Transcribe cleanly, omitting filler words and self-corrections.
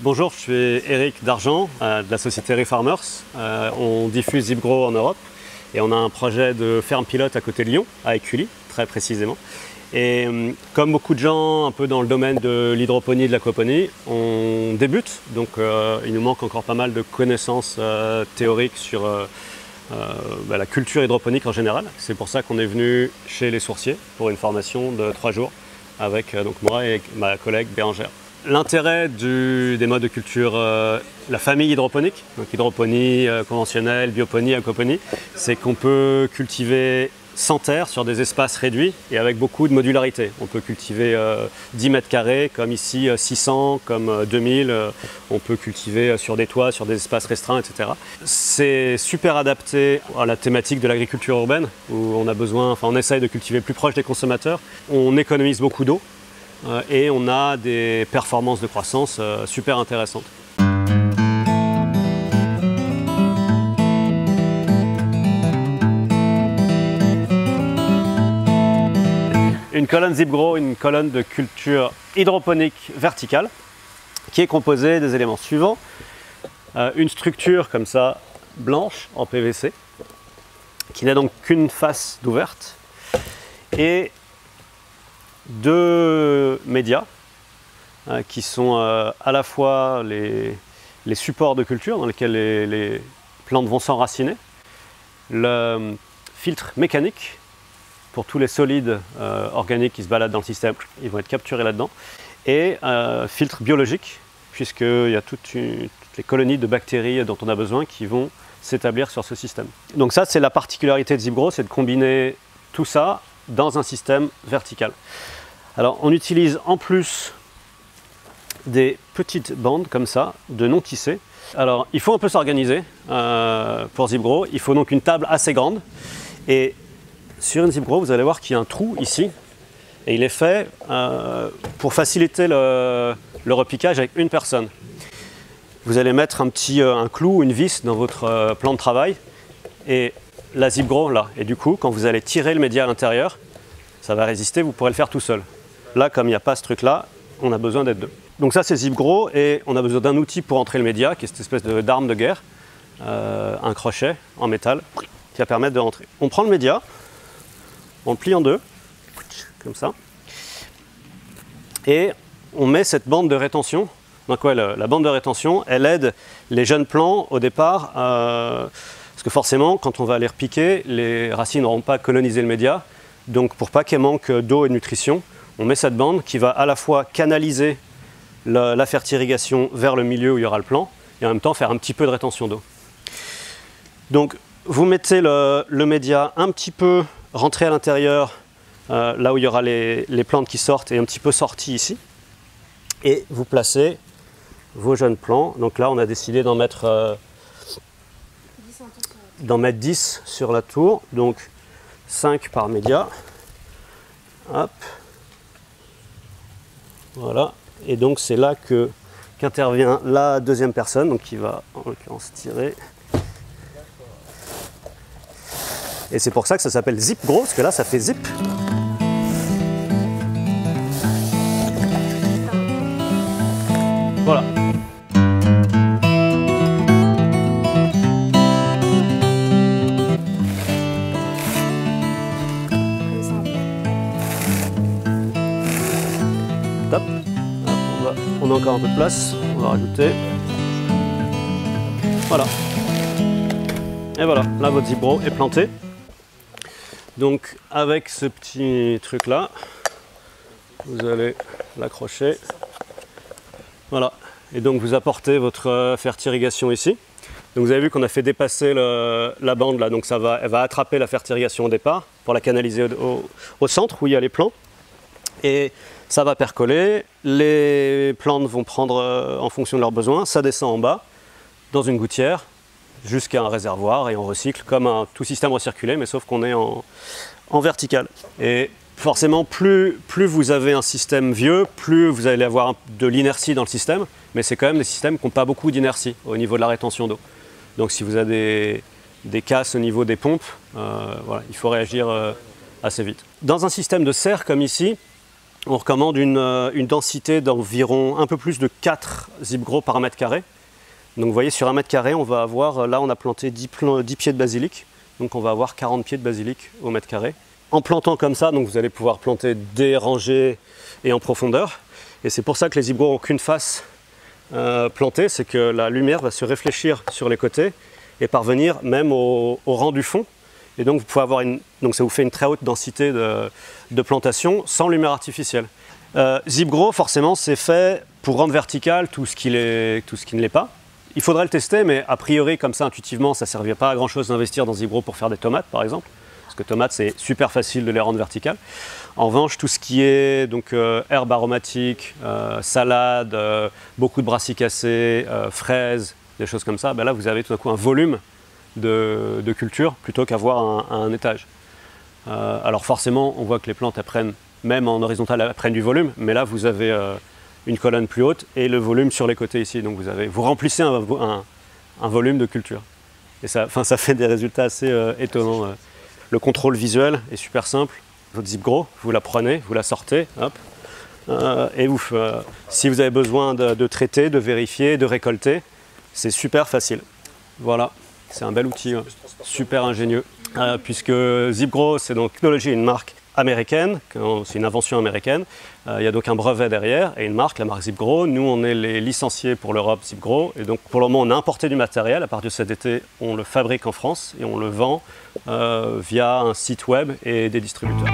Bonjour, je suis Eric Dargent de la société Refarmers. On diffuse ZipGrow en Europe et on a un projet de ferme pilote à côté de Lyon, à Écully, très précisément. Et comme beaucoup de gens un peu dans le domaine de l'hydroponie et de l'aquaponie, on débute, donc il nous manque encore pas mal de connaissances théoriques sur la culture hydroponique en général. C'est pour ça qu'on est venu chez les sourciers pour une formation de 3 jours avec donc moi et ma collègue Bérangère. L'intérêt des modes de culture, la famille hydroponique, donc hydroponie conventionnelle, bioponie, aquaponie, c'est qu'on peut cultiver sans terre sur des espaces réduits et avec beaucoup de modularité. On peut cultiver 10 mètres carrés, comme ici 600, comme 2000. On peut cultiver sur des toits, sur des espaces restreints, etc. C'est super adapté à la thématique de l'agriculture urbaine, où on a besoin, on essaye de cultiver plus proche des consommateurs. On économise beaucoup d'eau et on a des performances de croissance super intéressantes. Une colonne ZipGrow, une colonne de culture hydroponique verticale qui est composée des éléments suivants. Une structure comme ça, blanche en PVC, qui n'a donc qu'une face d'ouverte, et 2 médias qui sont à la fois les supports de culture dans lesquels les plantes vont s'enraciner, le filtre mécanique pour tous les solides organiques qui se baladent dans le système, ils vont être capturés là-dedans, et filtre biologique, puisqu'il y a toutes les colonies de bactéries dont on a besoin qui vont s'établir sur ce système. Donc ça, c'est la particularité de ZipGrow, c'est de combiner tout ça dans un système vertical. Alors on utilise en plus des petites bandes comme ça, de non tissées. Alors il faut un peu s'organiser pour ZipGrow, il faut donc une table assez grande, et sur une ZipGrow, vous allez voir qu'il y a un trou ici, et il est fait pour faciliter le repiquage avec une personne. Vous allez mettre un clou, une vis dans votre plan de travail, et la ZipGrow là. Et du coup, quand vous allez tirer le média à l'intérieur, ça va résister, vous pourrez le faire tout seul. Là, comme il n'y a pas ce truc-là, on a besoin d'être 2. Donc ça, c'est ZipGrow, et on a besoin d'un outil pour entrer le média, qui est cette espèce d'arme de guerre, un crochet en métal, qui va permettre de rentrer. On prend le média, on le plie en 2, comme ça, et on met cette bande de rétention. Donc ouais, la bande de rétention, elle aide les jeunes plants au départ, parce que forcément, quand on va les repiquer, les racines n'auront pas colonisé le média. Donc pour pas qu'elles manquent d'eau et de nutrition, on met cette bande qui va à la fois canaliser la fertirrigation vers le milieu où il y aura le plant, et en même temps faire un petit peu de rétention d'eau. Donc vous mettez le média un petit peu rentré à l'intérieur, là où il y aura les plantes qui sortent, et un petit peu sorties ici. Et vous placez vos jeunes plants. Donc là, on a décidé d'en mettre 10 sur la tour. Donc 5 par média. Hop. Voilà. Et donc c'est là qu'intervient la deuxième personne, donc qui va en l'occurrence tirer. Et c'est pour ça que ça s'appelle ZipGrow, parce que là, ça fait zip. Voilà. Top. On a encore un peu de place, on va rajouter. Voilà. Et voilà, là votre ZipGrow est planté. Donc avec ce petit truc là, vous allez l'accrocher. Voilà. Et donc vous apportez votre fertirrigation ici. Donc vous avez vu qu'on a fait dépasser la bande là, donc elle va attraper la fertirigation au départ pour la canaliser au centre où il y a les plants. Et ça va percoler, les plantes vont prendre en fonction de leurs besoins, ça descend en bas dans une gouttière jusqu'à un réservoir, et on recycle comme tout système recirculé, mais sauf qu'on est en vertical. Et forcément, plus vous avez un système vieux, plus vous allez avoir de l'inertie dans le système, mais c'est quand même des systèmes qui n'ont pas beaucoup d'inertie au niveau de la rétention d'eau. Donc si vous avez des casses au niveau des pompes, voilà, il faut réagir assez vite. Dans un système de serre comme ici, On recommande une densité d'environ un peu plus de 4 zip-grow par mètre carré. Donc vous voyez, sur 1 mètre carré, on va avoir, là on a planté 10 pieds de basilic, donc on va avoir 40 pieds de basilic au mètre carré. En plantant comme ça, donc vous allez pouvoir planter des rangées et en profondeur. Et c'est pour ça que les zip-grow n'ont qu'une face plantée, c'est que la lumière va se réfléchir sur les côtés et parvenir même au rang du fond. Et donc vous pouvez avoir donc ça vous fait une très haute densité de plantation sans lumière artificielle. Zip-grow, forcément, c'est fait pour rendre vertical tout ce qui ne l'est pas. Il faudrait le tester, mais a priori, comme ça, intuitivement, ça ne servirait pas à grand chose d'investir dans Zip-grow pour faire des tomates, par exemple. Parce que tomates, c'est super facile de les rendre verticales. En revanche, tout ce qui est donc herbes aromatiques, salades, beaucoup de brassicacées, fraises, des choses comme ça, ben là, vous avez tout d'un coup un volume de culture plutôt qu'avoir un étage. Alors forcément, on voit que les plantes, elles prennent, même en horizontal, elles prennent du volume, mais là, vous avez une colonne plus haute et le volume sur les côtés ici. Donc vous remplissez un volume de culture. Et ça fait des résultats assez étonnants. Le contrôle visuel est super simple. Votre Zip-grow, vous la prenez, vous la sortez, hop, et si vous avez besoin de traiter, de vérifier, de récolter, c'est super facile. Voilà, c'est un bel outil, super ingénieux, puisque Zip-grow, c'est donc technologie, une marque américaine, c'est une invention américaine. Il y a donc un brevet derrière et une marque, la marque Zip-grow. Nous, on est les licenciés pour l'Europe Zip-grow. Et donc, pour le moment, on a importé du matériel. À partir de cet été, on le fabrique en France et on le vend via un site web et des distributeurs.